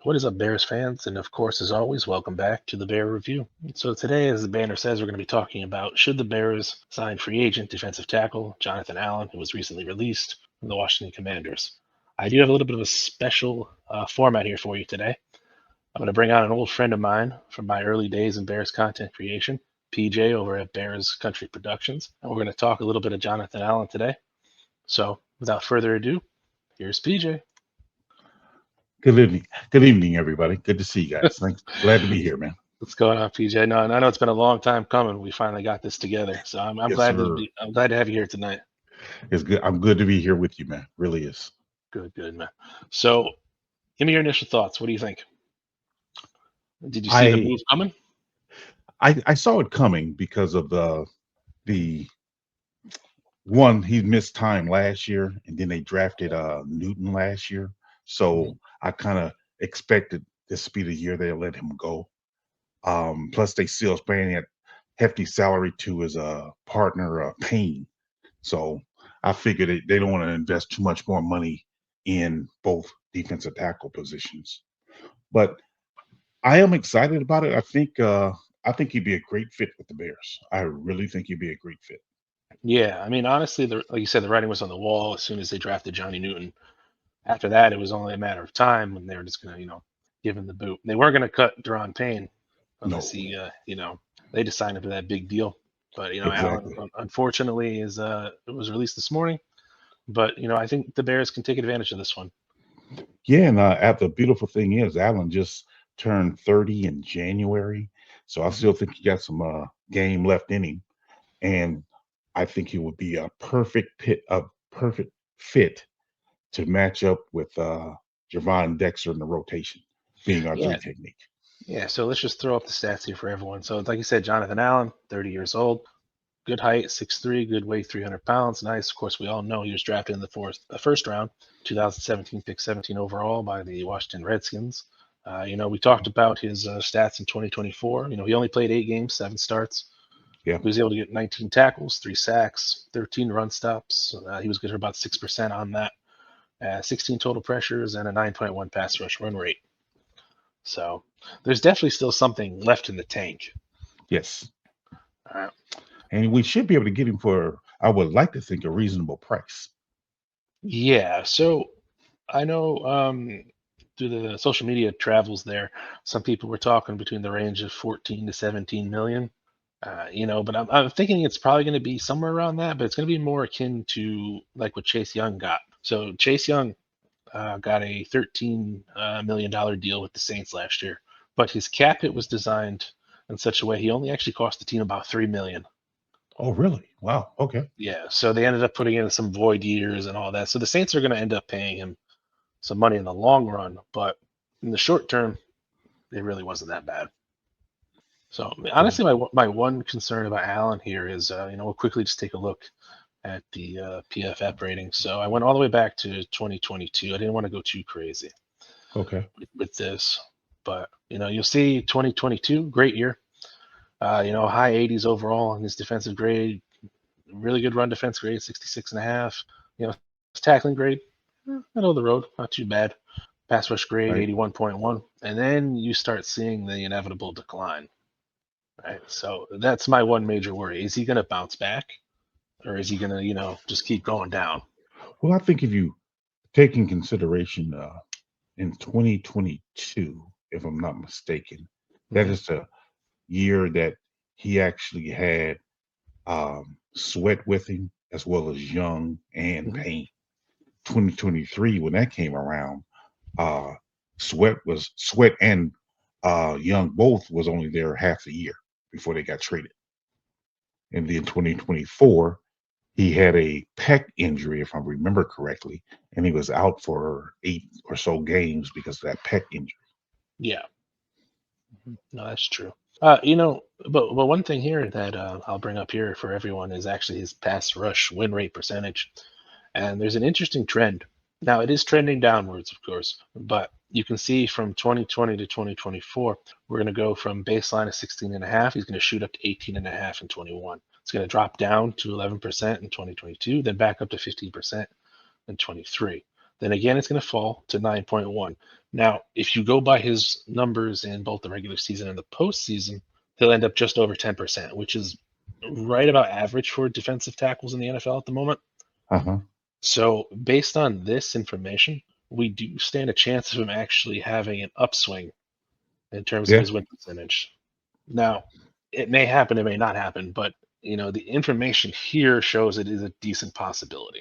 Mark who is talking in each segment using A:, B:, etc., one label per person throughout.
A: What is up, Bears fans? And of course, as always, welcome back to the Bear Review. So today, as the banner says, we're going to be talking about should the Bears sign free agent defensive tackle Jonathan Allen, who was recently released from the Washington Commanders. I do have a little bit of a special format here for you today. I'm going to bring on an old friend of mine from my early days in Bears content creation, PJ over at Bears Country Productions, and we're going to talk a little bit of Jonathan Allen today. So without further ado, here's PJ.
B: Good evening. Good evening, everybody. Good to see you guys. Thanks. Glad to be here, man.
A: What's going on, PJ? No, and I know it's been a long time coming. We finally got this together, so I'm
B: Yes,
A: glad to
B: sir.
A: be. I'm glad to have you here tonight.
B: It's good. I'm good to be here with you, man. Really is.
A: Good, good, man. So, give me your initial thoughts. What do you think? Did you see the
B: I
A: move coming?
B: I saw it coming because of the one he missed time last year, and then they drafted Newton last year.
A: Mhm.
B: So I kind of expected this to be the year they let him go. Plus they still paying a hefty salary to his partner Payne. So I figured they don't want to invest too much more money in both defensive tackle positions. But I am excited about it. I think he'd be a great fit with the Bears. I really think he'd be a great fit.
A: Yeah, I mean, honestly, like you said, the writing was on the wall as soon as they drafted Johnny Newton. After that, it was only a matter of time when they were just going to, give him the boot. They weren't going to cut Deron Payne unless
B: No,
A: they just signed him to that big deal. But Allen,
B: exactly.
A: unfortunately, is it was released this morning. But I think the Bears can take advantage of this one.
B: Yeah, and the beautiful thing is, Allen just turned 30 in January, so I
A: Mhm.
B: still think he got some game left in him, and I think he would be a perfect fit to match up with Javon Dexter in the rotation, being our three
A: Yeah,
B: technique.
A: yeah. So let's just throw up the stats here for everyone. So, like you said, Jonathan Allen, 30 years old, good height, 6'3", good weight, 300 pounds. Nice. Of course, we all know he was drafted in the first round, 2017, pick 17 overall by the Washington Redskins. We talked about his stats in 2024. He only played 8 games, 7 starts.
B: Yeah,
A: He was able to get 19 tackles, 3 sacks, 13 run stops. He was good for about 6% on that. 16 total pressures and a 9.1 pass rush run rate. So there's definitely still something left in the tank.
B: yes,
A: Uh,
B: and we should be able to get him for, I would like to think, a reasonable price.
A: yeah. So I know through the social media travels there, some people were talking between the range of 14 to 17 million. But I'm thinking it's probably going to be somewhere around that, but it's going to be more akin to like what Chase Young got. So Chase Young got a $13 million deal with the Saints last year, but his cap hit was designed in such a way he only actually cost the team about 3 million.
B: Oh, really? Wow. Okay.
A: Yeah, so they ended up putting in some void years and all that. So the Saints are going to end up paying him some money in the long run, but in the short term, it really wasn't that bad. So
B: Well,
A: honestly, my one concern about Allen here is, we'll quickly just take a look at the PFF rating. So I went all the way back to 2022. I didn't want to go too crazy
B: okay.
A: with this, but you'll see 2022, great year. High 80s overall in his defensive grade, really good run defense grade, 66 and a half. His tackling grade, middle of the road, not too bad. Pass rush grade,
B: Right.
A: 81.1. And then you start seeing the inevitable decline. Right. So that's my one major worry. Is he going to bounce back or is he going to, just keep going down?
B: Well, I think if you take in consideration in 2022, if I'm not mistaken, that
A: Hmm.
B: is the year that he actually had Sweat with him, as well as Young and
A: Hmm.
B: Payne. 2023, when that came around, uh, Sweat and Young both was only there half a year before they got traded. And then 2024, he had a pec injury, if I remember correctly, and he was out for 8 or so games because of that pec injury.
A: Yeah. No, that's true. But one thing here that I'll bring up here for everyone is actually his pass rush win rate percentage. And there's an interesting trend. Now, it is trending downwards, of course, but you can see from 2020 to 2024, we're going to go from baseline of 16 and a half. He's going to shoot up to 18 and a half in 21. It's going to drop down to 11% in 2022, then back up to 15% in 23. then again it's going to fall to 9.1. Now, if you go by his numbers in both the regular season and the postseason, he'll end up just over 10%, which is right about average for defensive tackles in the NFL at the moment.
B: Uh-huh.
A: So, based on this information, we do stand a chance of him actually having an upswing in terms of
B: Yeah.
A: his win percentage. Now, it may happen, it may not happen, but the information here shows it is a decent possibility.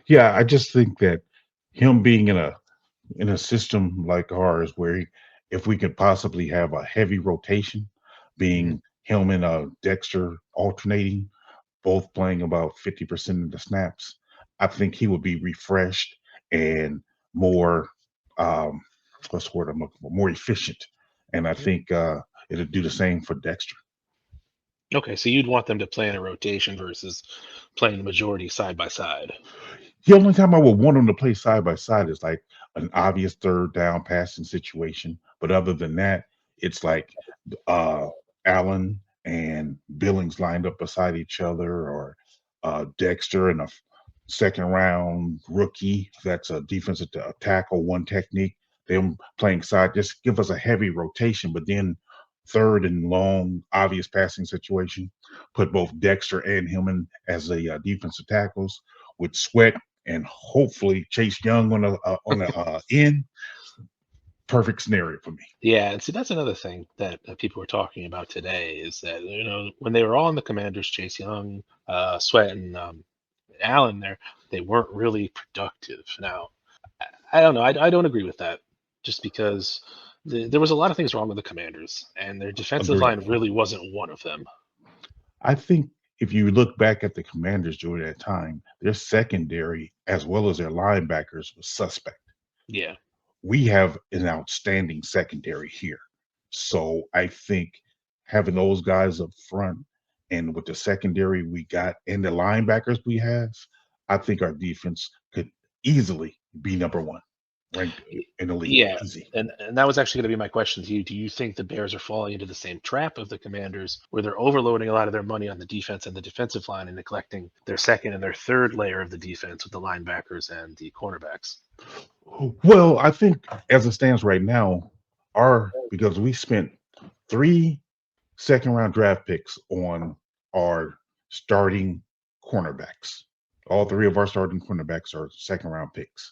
B: Yeah, I just think that him being in a system like ours where if we could possibly have a heavy rotation,
A: Mhm.
B: being him and Dexter alternating, both playing about 50% of the snaps, I think he would be refreshed and more um what's the word I'm looking for? More efficient. And I
A: Mhm.
B: think it'll do the same for Dexter.
A: Okay, so you'd want them to play in a rotation versus playing the majority side by side.
B: The only time I would want them to play side by side is like an obvious third down passing situation. But other than that, it's like uh, Allen and Billings lined up beside each other, or Dexter and a second round rookie that's a defensive tackle, one technique. Them playing side, just give us a heavy rotation, but then third and long, obvious passing situation, put both Dexter and Hillman as the defensive tackles with Sweat and hopefully Chase Young on the end. Perfect scenario for me.
A: Yeah, and see that's another thing that people were talking about today is that when they were all in the Commanders, Chase Young, Sweat, and Allen there, they weren't really productive. Now, I don't know. I don't agree with that, just because there was a lot of things wrong with the Commanders, and their defensive
B: Agreed.
A: line really wasn't one of them.
B: I think if you look back at the Commanders during that time, their secondary as well as their linebackers was suspect.
A: Yeah.
B: We have an outstanding secondary here. So I think having those guys up front and with the secondary we got and the linebackers we have, I think our defense could easily be number one ranked
A: Y-
B: in the league.
A: Yeah,
B: Easy.
A: and that was actually going to be my question to you. Do you think the Bears are falling into the same trap of the Commanders, where they're overloading a lot of their money on the defense and the defensive line and neglecting their second and their third layer of the defense with the linebackers and the cornerbacks?
B: Well, I think as it stands right now, our because we spent three second round draft picks on our starting cornerbacks. All three of our starting cornerbacks are second round picks.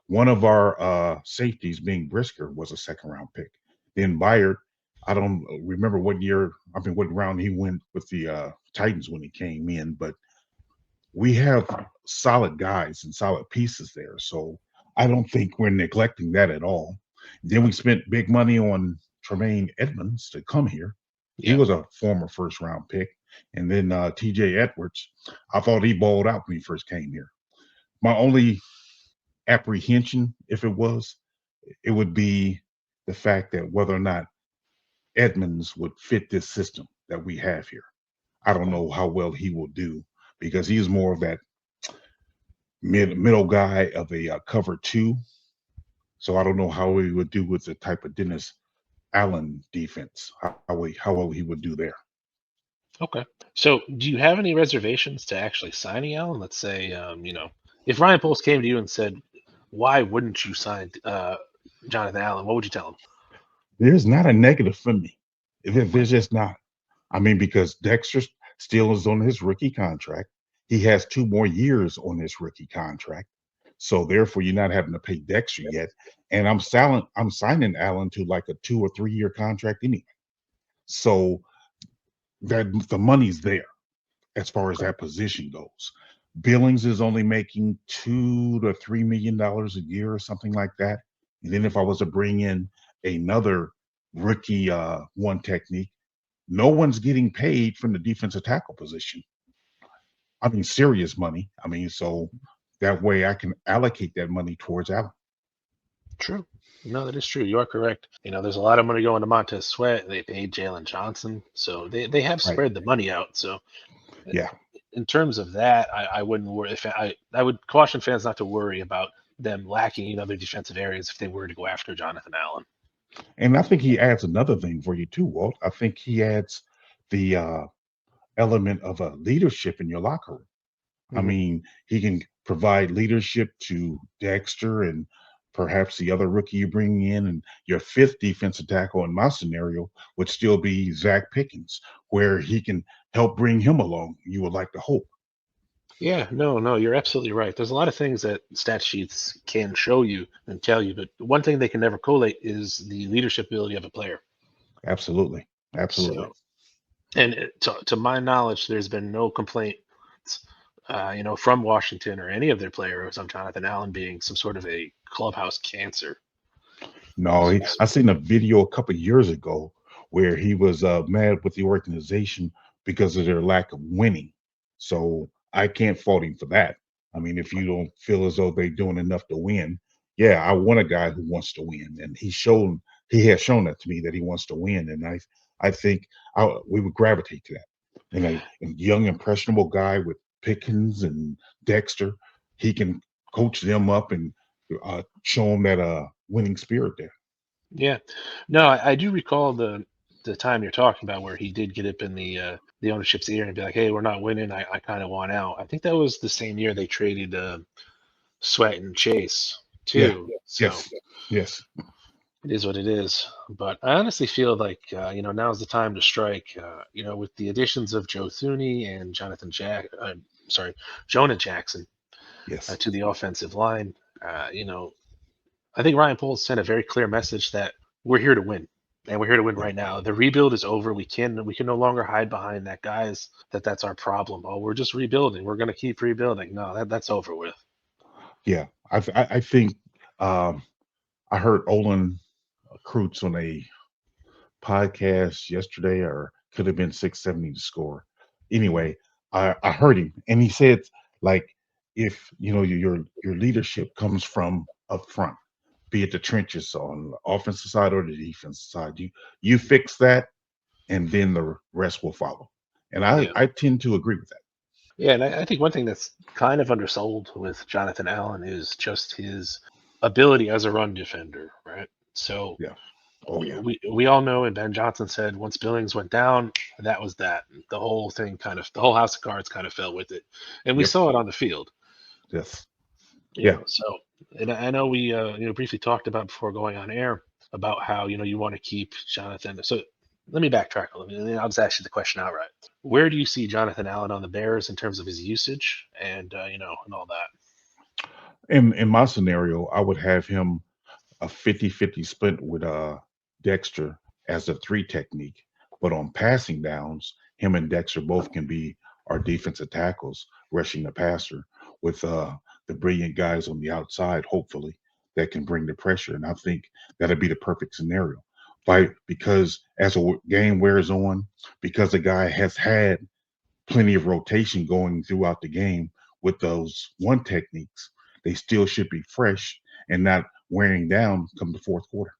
B: One of our safeties, being Brisker, was a second round pick. Then Byard, I don't remember what year, I mean, what round he went with the Titans when he came in, but we have solid guys and solid pieces there. So I don't think we're neglecting that at all. Then we spent big money on Tremaine Edmonds to come here. He
A: Yeah.
B: was a former first round pick. And then TJ Edwards, I thought he balled out when he first came here. My only apprehension, if it was, it would be the fact that whether or not Edmonds would fit this system that we have here. I don't
A: Okay.
B: know how well he will do because he's more of that middle guy of a cover two. So I don't know how he would do with the type of Dennis Allen defense. How well he would do there.
A: Okay. So, do you have any reservations to actually signing Allen? Let's say, if Ryan Poles came to you and said, "Why wouldn't you sign Jonathan Allen?" What would you tell him?
B: There's not a negative for me.
A: Okay.
B: There's just not. I mean, because Dexter still is on his rookie contract. He has 2 more years on his rookie contract. So therefore, you're not having to pay Dexter yet. And I'm signing Allen to like a 2 or 3 year contract anyway. So that the money's there as far as
A: Okay.
B: that position goes. Billings is only making $2 to $3 million a year or something like that. And then if I was to bring in another rookie one technique, no one's getting paid from the defensive tackle position. I mean, serious money. I mean, so that way I can allocate that money towards Allen.
A: True. No, that is true. You are correct. There's a lot of money going to Montez Sweat. They paid Jalen Johnson, so they have
B: Right.
A: spread the money out. So, uh,
B: Yeah.
A: in terms of that, I wouldn't worry. If I would caution fans not to worry about them lacking in other defensive areas if they were to go after Jonathan Allen.
B: And I think he adds another thing for you too, Walt. I think he adds the element of a leadership in your locker room. I
A: Hmm.
B: mean, he can provide leadership to Dexter and perhaps the other rookie you bring in, and your fifth defensive tackle in my scenario would still be Zach Pickens, where he can help bring him along. You would like to hope.
A: Yeah, no, no, you're absolutely right. There's a lot of things that stat sheets can show you and tell you, but one thing they can never collate is the leadership ability of a player.
B: Absolutely. Absolutely.
A: So, and to my knowledge, there's been no complaint, from Washington or any of their players on Jonathan Allen being some sort of a clubhouse cancer.
B: No,
A: So,
B: I seen a video a couple years ago where he was mad with the organization because of their lack of winning. So I can't fault him for that. I mean, if you don't feel as though they're doing enough to win, yeah, I want a guy who wants to win, and he has shown that to me that he wants to win, and I think we would gravitate to that. And a young impressionable guy with Pickens and Dexter, he can coach them up and show them that winning spirit there.
A: yeah, no, I do recall the time you're talking about where he did get up in the ownership's ear and be like, "Hey, we're not winning. I kind of want out." I think that was the same year they traded Sweat and Chase
B: Yeah.
A: too. So
B: Yes. Yes.
A: it is what it is. But I honestly feel like now's the time to strike. With the additions of Joe Thuney and Jonah Jackson
B: Yes.
A: to the offensive line. I think Ryan Poles sent a very clear message that we're here to win, and we're here to win
B: Yeah.
A: right now. The rebuild is over. We can no longer hide behind that, guys. That's our problem. Oh, we're just rebuilding. We're going to keep rebuilding. No, that's over with.
B: Yeah. I think um, I heard Olin Kreutz on a podcast yesterday, or could have been 670 to score.
A: Mhm.
B: Anyway, I heard him, and he said like if your leadership comes from up front, be it the trenches on the offensive side or the defensive side, you fix that, and then the rest will follow. And
A: Yeah.
B: I tend to agree with that.
A: Yeah, and I think one thing that's kind of undersold with Jonathan Allen is just his ability as a run defender, right? So
B: Yeah. Oh yeah.
A: we all know, and Ben Johnson said once Billings went down, that was that. The whole thing the whole house of cards kind of fell with it, and we
B: Yep.
A: saw it on the field.
B: Yes. Yeah.
A: So, and I know we briefly talked about before going on air about how you want to keep Jonathan. So let me backtrack a little bit. I'll just ask you the question outright. Where do you see Jonathan Allen on the Bears in terms of his usage and and all that?
B: In my scenario, I would have him a 50-50 split with Dexter as a three technique. But on passing downs, him and Dexter both can be our defensive tackles, rushing the passer with the brilliant guys on the outside, hopefully, that can bring the pressure. And I think that'd be the perfect scenario. Because as a game wears on, because the guy has had plenty of rotation going throughout the game with those one techniques, they still should be fresh and not wearing down come the fourth quarter.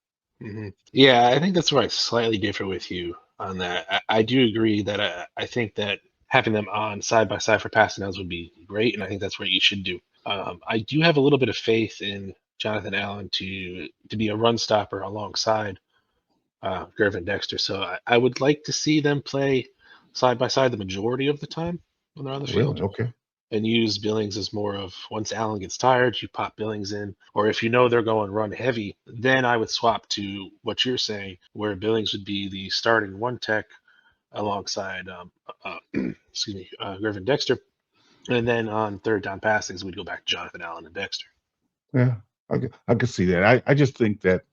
A: Yeah, I think that's where I slightly differ with you on that. I do agree that I think that having them on side by side for passing downs would be great, and I think that's what you should do. I do have a little bit of faith in Jonathan Allen to be a run stopper alongside Gervin Dexter. So I would like to see them play side by side the majority of the time when they're on the
B: Really?
A: field
B: Okay.
A: and use Billings as more of once Allen gets tired, you pop Billings in. Or if you know they're going run heavy, then I would swap to what you're saying, where Billings would be the starting one tech alongside, excuse me, Griffin Dexter. And then on third down passings, we'd go back to Jonathan Allen and Dexter.
B: Yeah, I could see that. I just think that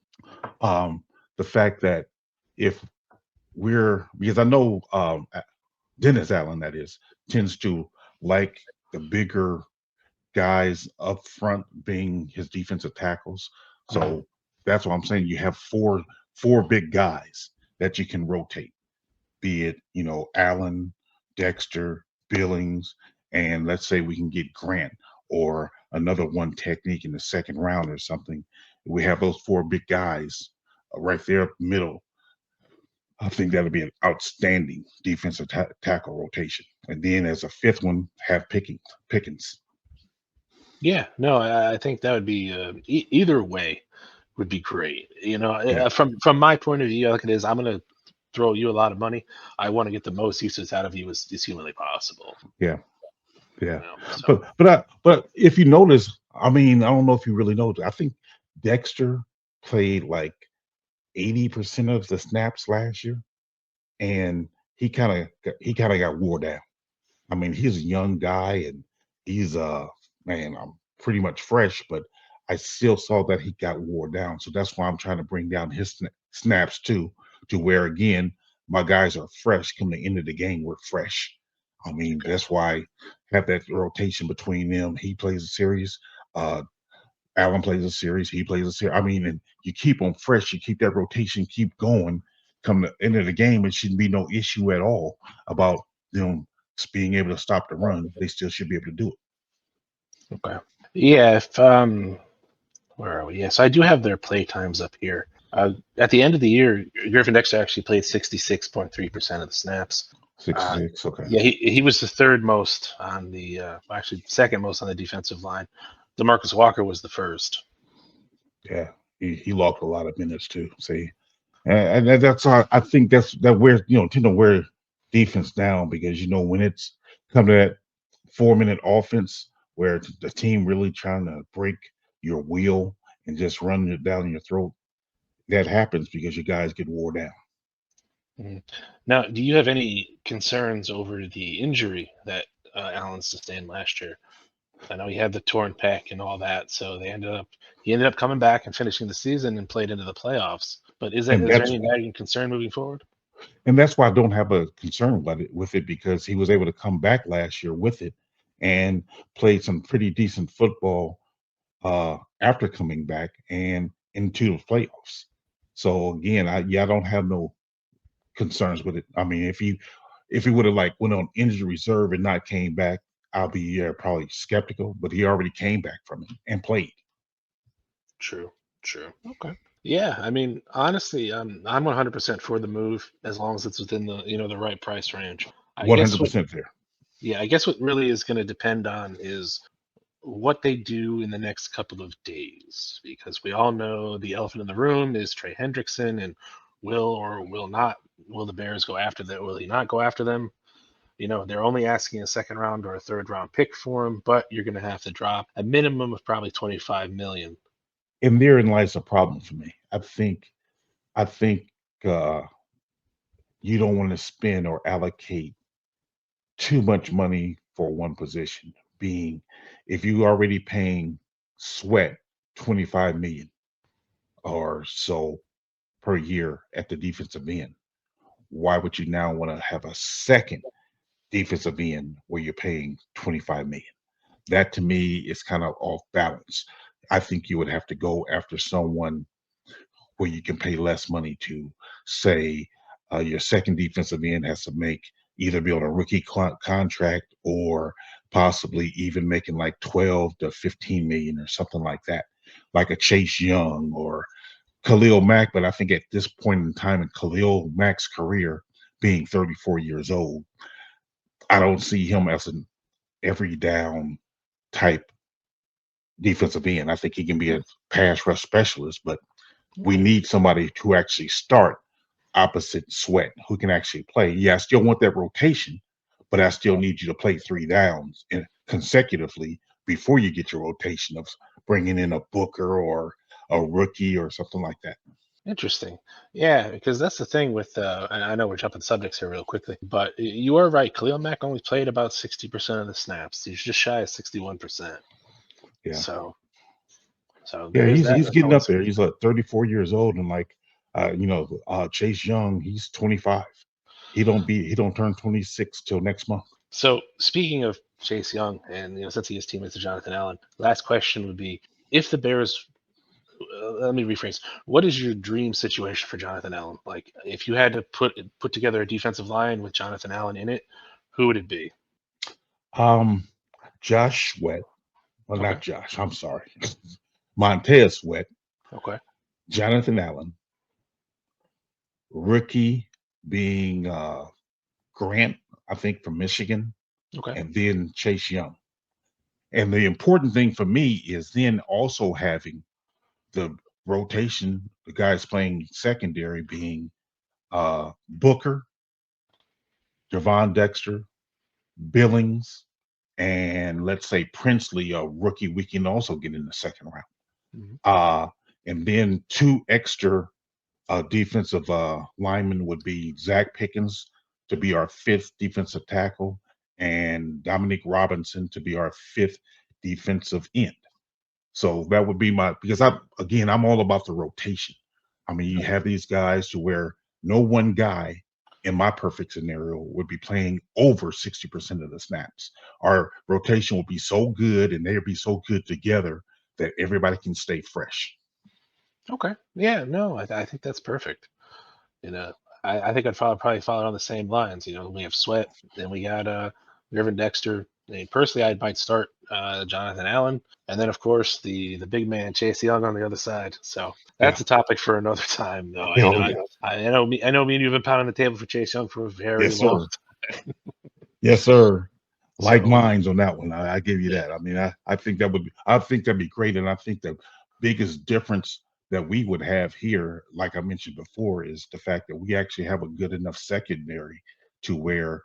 B: um, the fact that if we're because I know Dennis Allen, that is, tends to like the bigger guys up front being his defensive tackles.
A: Mhm.
B: So that's what I'm saying. You have four big guys that you can rotate, be it, Allen, Dexter, Billings, and let's say we can get Grant or another one technique in the second round or something. We have those four big guys right there up the middle. I think that'll be an outstanding defensive tackle rotation. And then as a fifth one, have Pickens.
A: Yeah, no, I think that would be either way would be great.
B: Yeah,
A: From my point of view, like it is, I'm gonna throw you a lot of money. I want to get the most uses out of you as humanly possible.
B: yeah. Yeah.
A: So
B: But if you notice, I mean, I don't know if you really know. I think Dexter played like 80% of the snaps last year, and he kind of got wore down. I mean, he's a young guy and he's man, I'm pretty much fresh, but I still saw that he got wore down. So that's why I'm trying to bring down his snaps too, to where again, my guys are fresh. Come the end of the game, we're fresh. I mean,
A: okay,
B: that's why I have that rotation between them. He plays a series, uh Allen plays a series, he plays a series. I mean, and you keep them fresh, you keep that rotation, keep going. Come the end of the game, it shouldn't be no issue at all about them being able to stop the run. They still should be able to do it.
A: okay. Yeah, if where are we? Yes, I do have their play times up here. At the end of the year, Griffin Dexter actually played 66.3% of the snaps. Uh,
B: 66. Okay.
A: yeah, he was the third most on the actually second most on the defensive line. Demarcus Walker was the first.
B: Yeah. He logged a lot of minutes too. See, and that's I think that wears tend to wear defense down because when it's come to that 4 minute offense where the team really trying to break your wheel and just run it down your throat, that happens because you guys get wore down.
A: Mhm. Now, do you have any concerns over the injury that Allen sustained last year? I know he had the torn pec and all that, so he ended up coming back and finishing the season and played into the playoffs. But
B: And
A: is there
B: that's
A: any nagging concern moving forward?
B: and that's why I don't have a concern about it with it because he was able to come back last year with it and played some pretty decent football after coming back and into the playoffs. So again, I don't have no concerns with it. I mean, if he would have like went on injury reserve and not came back, I'll be probably skeptical. But he already came back from it and played.
A: True, true. Okay. Yeah, I mean, honestly, I'm 100% for the move as long as it's within the right price range. I
B: One
A: guess
B: hundred
A: what
B: percent there.
A: Yeah, I guess what really is going to depend on is what they do in the next couple of days, because we all know the elephant in the room is Trey Hendrickson, and will the Bears go after that? Will he not go after them? They're only asking a second round or a third round pick for him, but you're going to have to drop a minimum of probably 25 million.
B: And therein lies a problem for me. I think uh, you don't want to spend or allocate too much money for one position. Being if you already paying Sweat 25 million or so per year at the defensive end, why would you now want to have a second defensive end where you're paying 25 million? That to me is kind of off balance. I think you would have to go after someone where you can pay less money to say your second defensive end has to make either be on a rookie contract or possibly even making like 12 to 15 million or something like that, like a Chase Young or Khalil Mack. But I think at this point in time in Khalil Mack's career, being 34 years old, I don't see him as an every down type defensive end. I think he can be a
A: Hmm,
B: pass rush specialist, but we
A: okay,
B: need somebody to actually start opposite Sweat who can actually play. Yeah, I still want that rotation, but I still need you to play three downs consecutively before you get your rotation of bringing in a Booker or a rookie or something like that.
A: interesting. Yeah, because that's the thing with, and I know we're jumping subjects here real quickly, but you are right. Khalil Mack only played about 60% of the snaps. He's just shy of 61%.
B: Yeah,
A: So, so
B: yeah,
A: there is that.
B: he's
A: That's
B: getting
A: always
B: up there. He's like 34 years old, and like Chase Young, he's 25. He don't turn 26 till next month.
A: so. Speaking of Chase Young, and since he is teammates with Jonathan Allen, last question would be: if the Bears, let me rephrase, what is your dream situation for Jonathan Allen? Like, if you had to put together a defensive line with Jonathan Allen in it, who would it be?
B: Um, Josh Sweat, well,
A: Okay,
B: not Josh. I'm sorry, Montez Sweat,
A: okay,
B: Jonathan Allen, rookie being Grant, I think from Michigan,
A: okay.
B: and then Chase Young. And the important thing for me is then also having the rotation, the guys playing secondary being Booker, Javon Dexter, Billings, and let's say Princely, a rookie, we can also get in the second round.
A: Mhm.
B: Uh, and then two extra defensive linemen would be Zach Pickens to be our fifth defensive tackle, and Dominic Robinson to be our fifth defensive end. So that would be my, because I'm all about the rotation. I mean, you
A: Right.
B: have these guys to where no one guy in my perfect scenario would be playing over 60% of the snaps. Our rotation will be so good and they'll be so good together that everybody can stay fresh.
A: Okay. Yeah. No, I think that's perfect. You know, I think I'd probably follow on the same lines. We have Sweat, then we got Irvin Dexter. And personally, I might start Jonathan Allen, and then of course the big man Chase Young on the other side. So
B: Yeah.
A: that's a topic for another time, though.
B: Oh yeah.
A: I know me and you have been pounding the table for Chase Young for a very
B: Yes,
A: long
B: sir.
A: time.
B: Yes, sir. Like
A: So
B: minds on that one. I give you
A: yeah,
B: that. I mean, I think I think that'd be great. And I think the biggest difference that we would have here, like I mentioned before, is the fact that we actually have a good enough secondary to where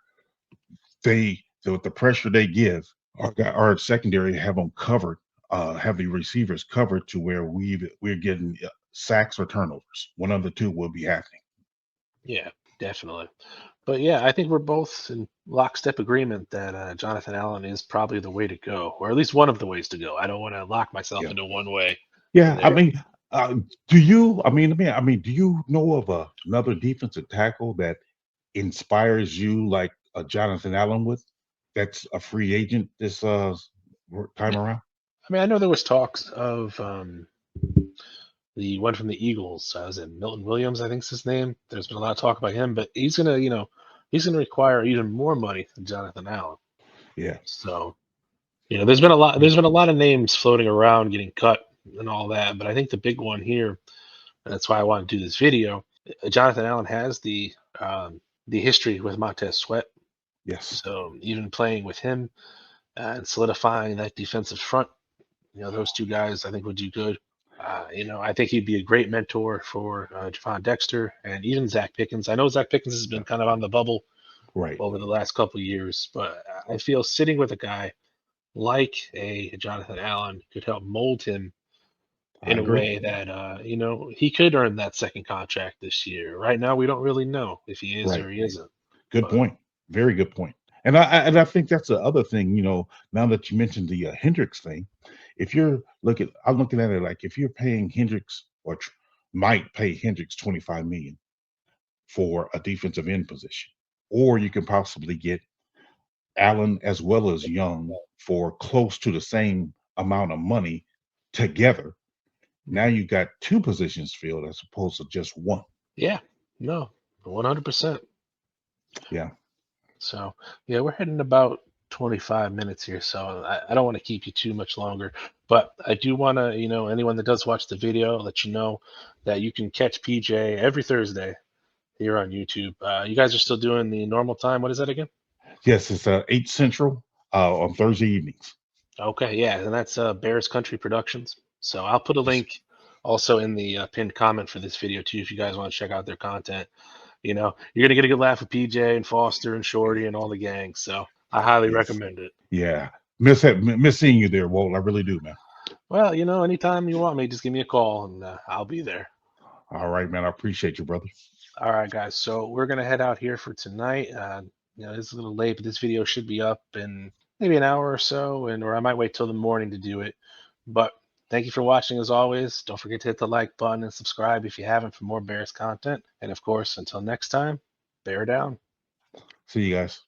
B: with the pressure they give, our secondary have them covered, have the receivers covered to where we're getting sacks or turnovers. One of the two will be happening.
A: yeah, definitely. But yeah, I think we're both in lockstep agreement that Jonathan Allen is probably the way to go, or at least one of the ways to go. I don't want to lock myself
B: Yeah.
A: into one way.
B: Yeah, I
A: There,
B: mean, do you? I mean, do you know of another defensive tackle that inspires you like Jonathan Allen with? That's a free agent this time around.
A: I mean, I know there was talks of the one from the Eagles. Was it Milton Williams? I think's his name. There's been a lot of talk about him, but he's gonna require even more money than Jonathan Allen.
B: Yeah,
A: So there's been a lot. There's been a lot of names floating around getting cut and all that, but I think the big one here, and that's why I want to do this video. Jonathan Allen has the history with Montez Sweat,
B: yes,
A: so even playing with him and solidifying that defensive front, those two guys I think would do good. I think he'd be a great mentor for Javon Dexter and even Zach Pickens. I know Zach Pickens has
B: yeah,
A: been kind of on the bubble
B: right.
A: over the last couple of years, but I feel sitting with a guy like a Jonathan Allen could help mold him
B: I
A: in a
B: agree.
A: way that he could earn that second contract this year. Right now, we don't really know if he is
B: Right.
A: or he isn't.
B: Good
A: But
B: point. Very good point. And I think that's the other thing. Now that you mentioned the Hendricks thing, if you're I'm looking at it like if you're paying Hendricks or might pay Hendricks 25 million for a defensive end position, or you can possibly get Allen as well as Young for close to the same amount of money together. Now
A: mhm,
B: you got two positions filled as opposed to just one.
A: yeah, no, 100%.
B: Yeah.
A: So yeah, we're heading about 25 minutes here, so I don't want to keep you too much longer. But I do want to, anyone that does watch the video, let you know that you can catch PJ every Thursday here on YouTube. You guys are still doing the normal time. What is that again?
B: Yes, it's 8 Central on Thursday evenings.
A: Okay, yeah, and that's Bears Country Productions. So I'll put a
B: Yes.
A: link also in the pinned comment for this video too, if you guys want to check out their content. You're gonna get a good laugh with PJ and Foster and Shorty and all the gang. So I highly
B: Yes.
A: recommend it.
B: Yeah. Miss seeing you there, Walt. I really do, man.
A: Well, anytime you want me, just give me a call and I'll be there.
B: All right, man. I appreciate you, brother.
A: All right, guys. So we're gonna head out here for tonight. It's a little late, but this video should be up in maybe an hour or so, or I might wait till the morning to do it. But thank you for watching as always. Don't forget to hit the like button and subscribe if you haven't for more Bears content. And of course, until next time, bear down.
B: See you guys.